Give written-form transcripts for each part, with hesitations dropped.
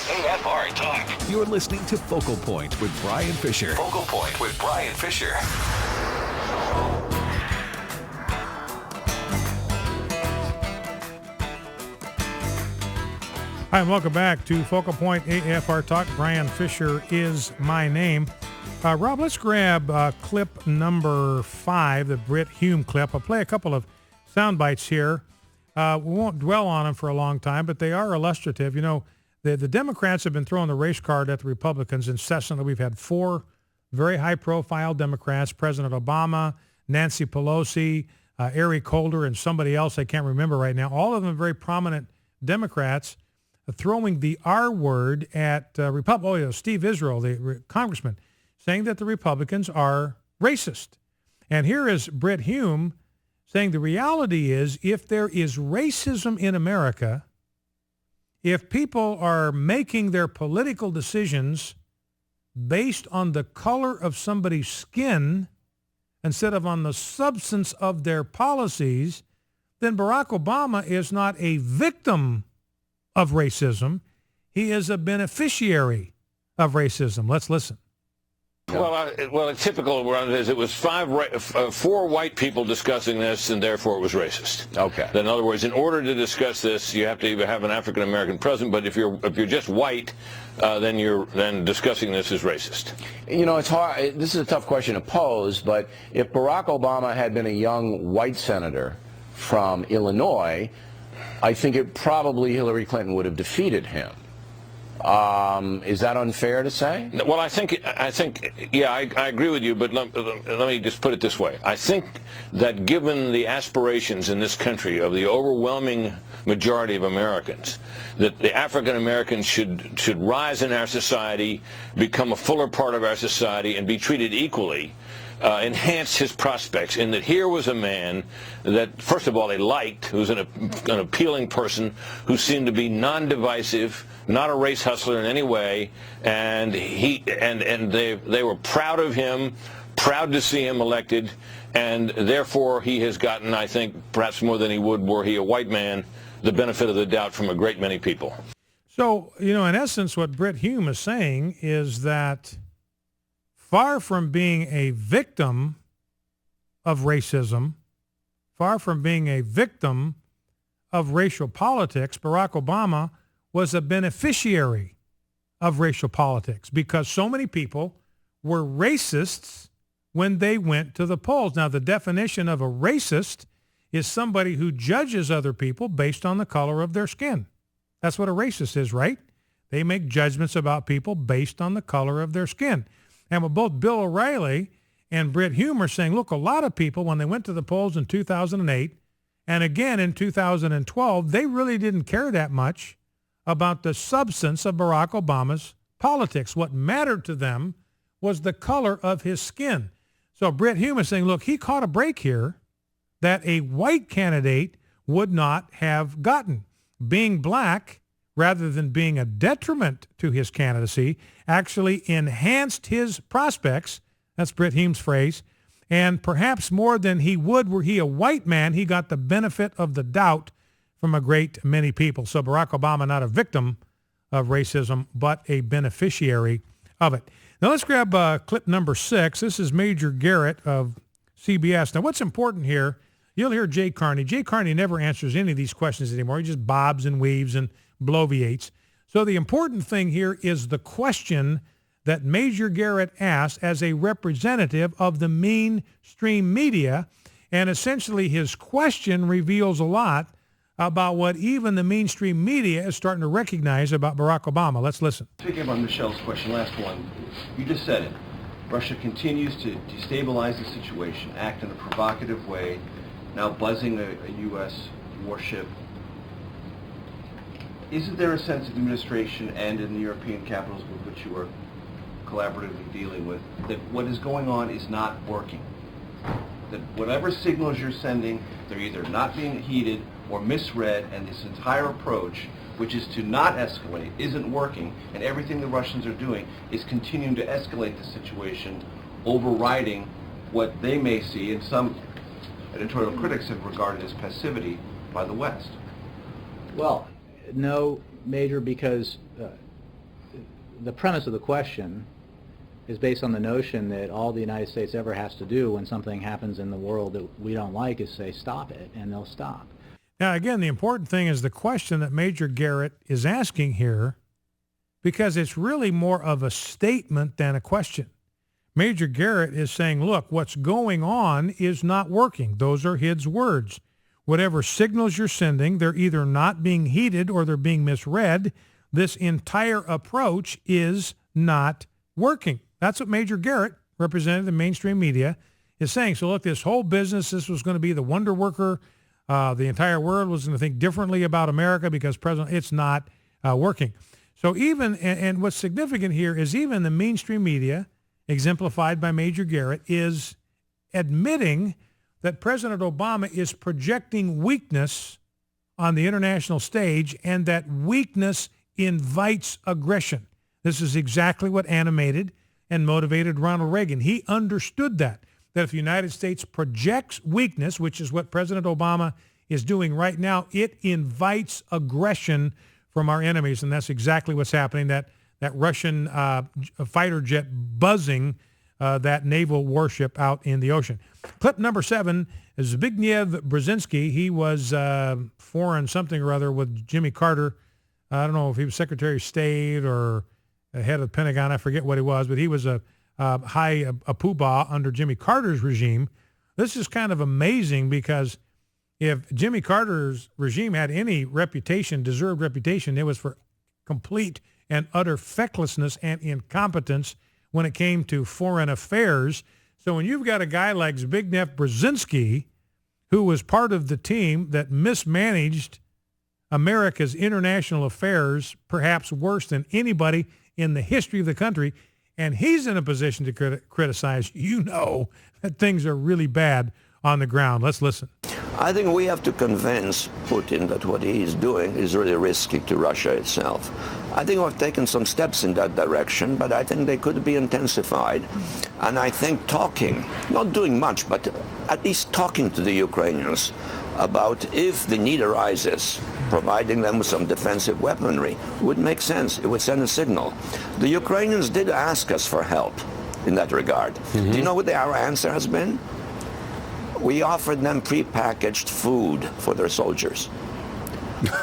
AFR Talk. You're listening to Focal Point with Brian Fisher. Focal Point with Brian Fisher. Hi, and welcome back to Focal Point AFR Talk. Brian Fisher is my name. Rob, let's grab clip number 5, the Brit Hume clip. I'll play a couple of sound bites here. We won't dwell on them for a long time, but they are illustrative. You know, the Democrats have been throwing the race card at the Republicans incessantly. We've had 4 very high-profile Democrats, President Obama, Nancy Pelosi, Eric Holder, and somebody else I can't remember right now. All of them very prominent Democrats throwing the R word at Steve Israel, the congressman, saying that the Republicans are racist. And here is Brit Hume saying the reality is if there is racism in America, if people are making their political decisions based on the color of somebody's skin instead of on the substance of their policies, then Barack Obama is not a victim of racism. He is a beneficiary of racism. Let's listen. Well, typical around it is it was 4 white people discussing this, and therefore it was racist. Okay. In other words, in order to discuss this, you have to either have an African American president, but if you're just white, then discussing this is racist. You know, it's hard. This is a tough question to pose, but if Barack Obama had been a young white senator from Illinois, I think probably Hillary Clinton would have defeated him. Is that unfair to say? Well, I think, yeah, I agree with you, but let me just put it this way. I think that given the aspirations in this country of the overwhelming majority of Americans, that the African Americans should rise in our society, become a fuller part of our society, and be treated equally, enhanced his prospects in that here was a man that, first of all, they liked, who was an appealing person who seemed to be non-divisive, not a race hustler in any way, and they were proud of him, proud to see him elected, and therefore he has gotten, I think, perhaps more than he would were he a white man, the benefit of the doubt from a great many people. So, you know, in essence, what Brit Hume is saying is that far from being a victim of racism, far from being a victim of racial politics, Barack Obama was a beneficiary of racial politics because so many people were racists when they went to the polls. Now, the definition of a racist is somebody who judges other people based on the color of their skin. That's what a racist is, right? They make judgments about people based on the color of their skin. And with both Bill O'Reilly and Brit Hume are saying, look, a lot of people, when they went to the polls in 2008 and again in 2012, they really didn't care that much about the substance of Barack Obama's politics. What mattered to them was the color of his skin. So Brit Hume is saying, look, he caught a break here that a white candidate would not have gotten. Being black, rather than being a detriment to his candidacy, actually enhanced his prospects. That's Brit Hume's phrase. And perhaps more than he would were he a white man, he got the benefit of the doubt from a great many people. So Barack Obama, not a victim of racism, but a beneficiary of it. Now let's grab clip number 6. This is Major Garrett of CBS. Now what's important here, you'll hear Jay Carney. Jay Carney never answers any of these questions anymore. He just bobs and weaves and bloviates. So the important thing here is the question that Major Garrett asked as a representative of the mainstream media. And essentially his question reveals a lot about what even the mainstream media is starting to recognize about Barack Obama. Let's listen. Picking up on Michelle's question, last one, you just said it. Russia continues to destabilize the situation, act in a provocative way, now buzzing a U.S. warship. Isn't there a sense of the administration and in the European capitals with which you are collaboratively dealing with, that what is going on is not working? That whatever signals you're sending, they're either not being heeded or misread, and this entire approach, which is to not escalate, isn't working, and everything the Russians are doing is continuing to escalate the situation, overriding what they may see, and some editorial critics have regarded as passivity by the West. Well, no, Major, because the premise of the question is based on the notion that all the United States ever has to do when something happens in the world that we don't like is say, stop it, and they'll stop. Now, again, the important thing is the question that Major Garrett is asking here, because it's really more of a statement than a question. Major Garrett is saying, look, what's going on is not working. Those are his words. Whatever signals you're sending, they're either not being heeded or they're being misread. This entire approach is not working. That's what Major Garrett, representing the mainstream media, is saying. So look, this whole business, this was going to be the wonder worker. The entire world was going to think differently about America because it's not working. So even, and what's significant here is even the mainstream media, exemplified by Major Garrett, is admitting that President Obama is projecting weakness on the international stage and that weakness invites aggression. This is exactly what animated and motivated Ronald Reagan. He understood that if the United States projects weakness, which is what President Obama is doing right now, it invites aggression from our enemies. And that's exactly what's happening, that Russian fighter jet buzzing that naval warship out in the ocean. Clip number 7 is Zbigniew Brzezinski. He was foreign something or other with Jimmy Carter. I don't know if he was Secretary of State or head of the Pentagon. I forget what he was, but he was a poobah under Jimmy Carter's regime. This is kind of amazing because if Jimmy Carter's regime had any reputation, deserved reputation, it was for complete and utter fecklessness and incompetence when it came to foreign affairs. So when you've got a guy like Zbigniew Brzezinski, who was part of the team that mismanaged America's international affairs, perhaps worse than anybody in the history of the country, and he's in a position to criticize, you know that things are really bad on the ground. Let's listen. I think we have to convince Putin that what he is doing is really risky to Russia itself. I think we've taken some steps in that direction, but I think they could be intensified. And I think talking, not doing much, but at least talking to the Ukrainians about if the need arises, providing them with some defensive weaponry would make sense. It would send a signal. The Ukrainians did ask us for help in that regard. Mm-hmm. Do you know what our answer has been? We offered them prepackaged food for their soldiers.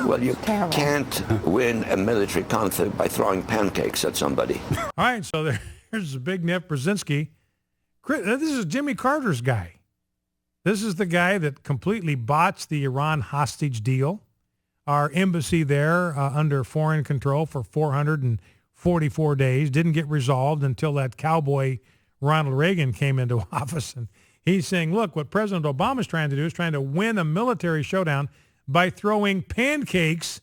Well, you can't win a military conflict by throwing pancakes at somebody. All right, so there's Zbigniew Brzezinski. This is Jimmy Carter's guy. This is the guy that completely botched the Iran hostage deal. Our embassy there under foreign control for 444 days didn't get resolved until that cowboy Ronald Reagan came into office. And he's saying, look, what President Obama is trying to do is trying to win a military showdown by throwing pancakes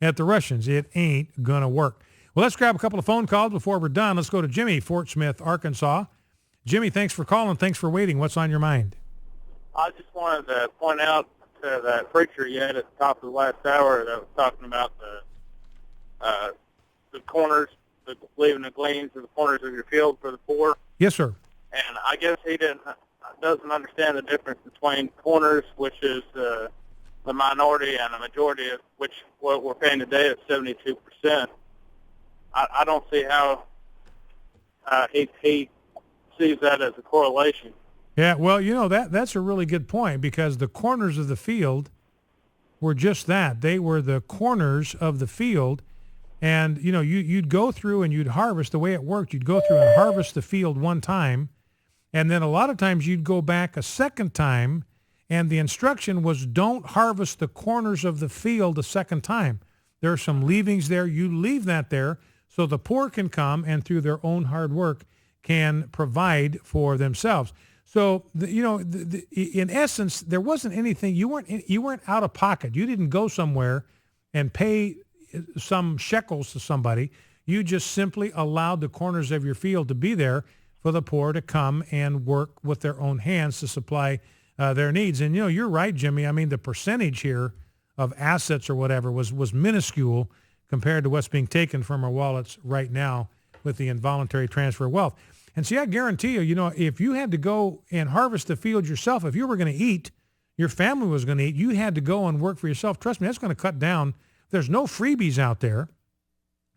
at the Russians. It ain't going to work. Well, let's grab a couple of phone calls before we're done. Let's go to Jimmy, Fort Smith, Arkansas. Jimmy, thanks for calling. Thanks for waiting. What's on your mind? I just wanted to point out to that preacher you had at the top of the last hour that was talking about the corners, leaving the gleanings of the corners of your field for the poor. Yes, sir. And I guess he doesn't understand the difference between corners, which is the minority, and the majority, of which what we're paying today is 72%. I don't see how he sees that as a correlation. Yeah, well, you know, that's a really good point, because the corners of the field were just that. They were the corners of the field. And, you know, you'd go through and you'd harvest. The way it worked, you'd go through and harvest the field one time, and then a lot of times you'd go back a second time, and the instruction was don't harvest the corners of the field a second time. There are some leavings there. You leave that there so the poor can come and through their own hard work can provide for themselves. So, in essence, there wasn't anything, you weren't out of pocket. You didn't go somewhere and pay some shekels to somebody. You just simply allowed the corners of your field to be there for the poor to come and work with their own hands to supply their needs. And, you're right, Jimmy. I mean, the percentage here of assets or whatever was minuscule compared to what's being taken from our wallets right now with the involuntary transfer of wealth. And see, I guarantee you, if you had to go and harvest the field yourself, if you were going to eat, your family was going to eat, you had to go and work for yourself. Trust me, that's going to cut down. There's no freebies out there.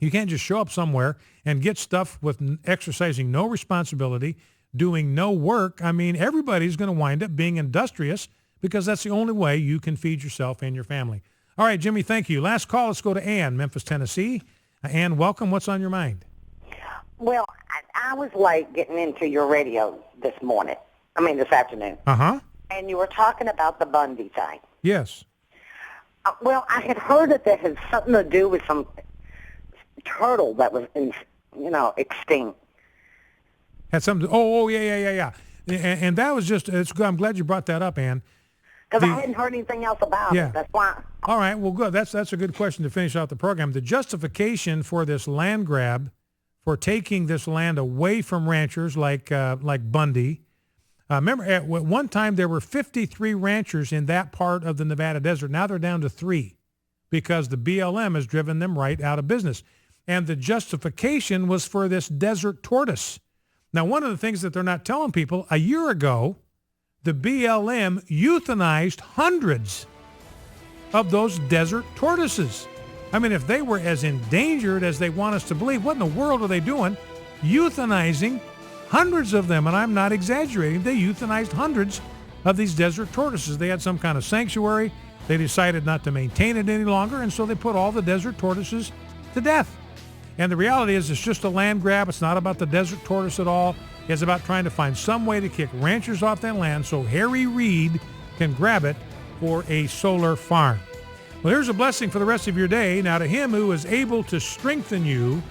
You can't just show up somewhere and get stuff with exercising no responsibility, doing no work. I mean, everybody's going to wind up being industrious because that's the only way you can feed yourself and your family. All right, Jimmy, thank you. Last call, let's go to Ann, Memphis, Tennessee. Ann, welcome. What's on your mind? Well, I was late getting into your radio this afternoon. Uh-huh. And you were talking about the Bundy thing. Yes. Well, I had heard that had something to do with some turtle that was, extinct. Had something. Yeah. And that was just. I'm glad you brought that up, Ann. Because I hadn't heard anything else about it. That's why. All right. Well, good. That's a good question to finish out the program. The justification for this land grab, for taking this land away from ranchers like Bundy. Remember, at one time there were 53 ranchers in that part of the Nevada desert. Now they're down to 3 because the BLM has driven them right out of business. And the justification was for this desert tortoise. Now, one of the things that they're not telling people, a year ago, the BLM euthanized hundreds of those desert tortoises. I mean, if they were as endangered as they want us to believe, what in the world are they doing? Euthanizing hundreds of them, and I'm not exaggerating. They euthanized hundreds of these desert tortoises. They had some kind of sanctuary. They decided not to maintain it any longer, and so they put all the desert tortoises to death. And the reality is it's just a land grab. It's not about the desert tortoise at all. It's about trying to find some way to kick ranchers off that land so Harry Reid can grab it for a solar farm. Well, here's a blessing for the rest of your day. Now to him who is able to strengthen you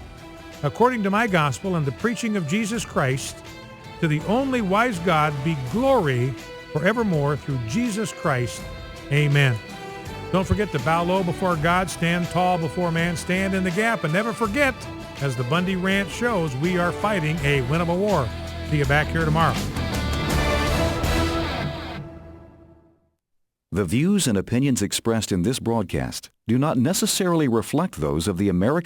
according to my gospel and the preaching of Jesus Christ, to the only wise God be glory forevermore through Jesus Christ. Amen. Don't forget to bow low before God, stand tall before man, stand in the gap, and never forget, as the Bundy Ranch shows, we are fighting a winnable war. See you back here tomorrow. The views and opinions expressed in this broadcast do not necessarily reflect those of the American